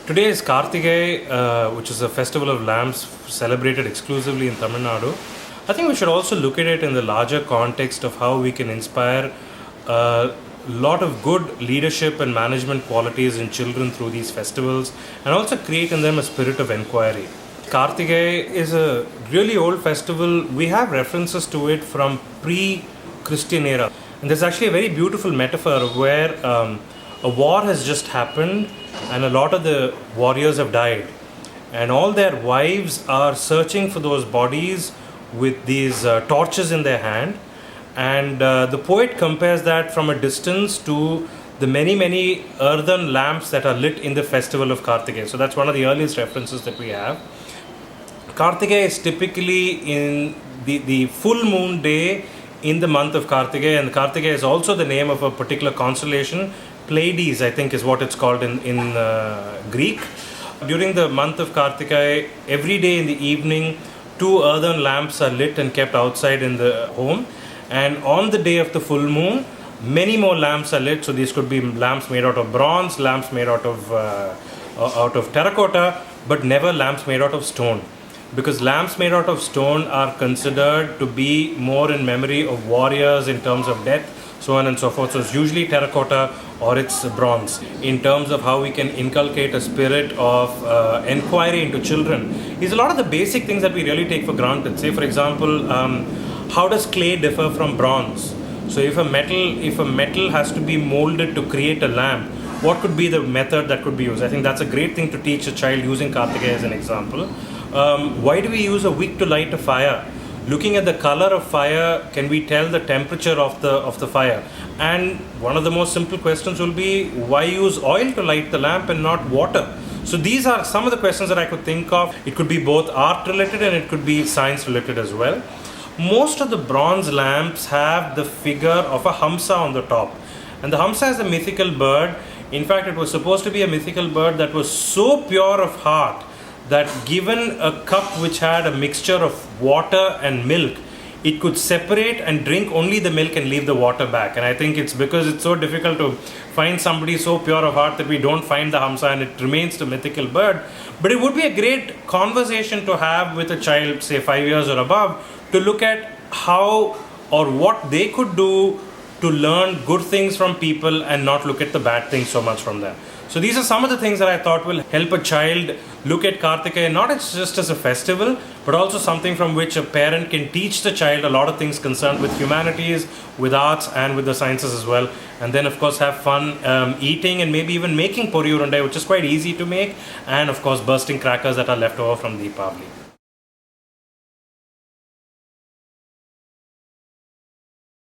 Today is Karthika, which is a festival of lamps celebrated exclusively in Tamil Nadu. I think we should also look at it in the larger context of how we can inspire a lot of good leadership and management qualities in children through these festivals and also create in them a spirit of inquiry. Karthika is a really old festival. We have references to it from pre-Christian era. And there's actually a very beautiful metaphor where a war has just happened and a lot of the warriors have died. And all their wives are searching for those bodies with these torches in their hand. And the poet compares that from a distance to the many earthen lamps that are lit in the festival of Karthika. So that's one of the earliest references that we have. Karthika is typically in the full moon day in the month of Karthika, and Karthika is also the name of a particular constellation. Pleiades, I think, is what it's called in Greek. During the month of Karthika, every day in the evening, 2 earthen lamps are lit and kept outside in the home. And on the day of the full moon, many more lamps are lit. So these could be lamps made out of bronze, lamps made out of terracotta, but never lamps made out of stone. Because lamps made out of stone are considered to be more in memory of warriors in terms of death, so on and so forth. So it's usually terracotta or it's bronze. In terms of how we can inculcate a spirit of inquiry into children, is a lot of the basic things that we really take for granted. Say, for example, how does clay differ from bronze? So if a metal has to be molded to create a lamp, what could be the method that could be used? I think that's a great thing to teach a child using Karthika as an example. Why do we use a wick to light a fire? Looking at the color of fire, can we tell the temperature of the fire? And one of the most simple questions will be, why use oil to light the lamp and not water? So these are some of the questions that I could think of. It could be both art related and it could be science related as well. Most of the bronze lamps have the figure of a hamsa on the top. And the hamsa is a mythical bird. In fact, it was supposed to be a mythical bird that was so pure of heart that given a cup which had a mixture of water and milk, it could separate and drink only the milk and leave the water back. And I think it's because it's so difficult to find somebody so pure of heart that we don't find the hamsa and it remains the mythical bird. But it would be a great conversation to have with a child, say 5 years or above, to look at how or what they could do to learn good things from people and not look at the bad things so much from them. So these are some of the things that I thought will help a child look at Karthika not just as a festival, but also something from which a parent can teach the child a lot of things concerned with humanities, with arts and with the sciences as well. And then of course have fun eating and maybe even making puri urundai, which is quite easy to make, and of course bursting crackers that are left over from Deepavali.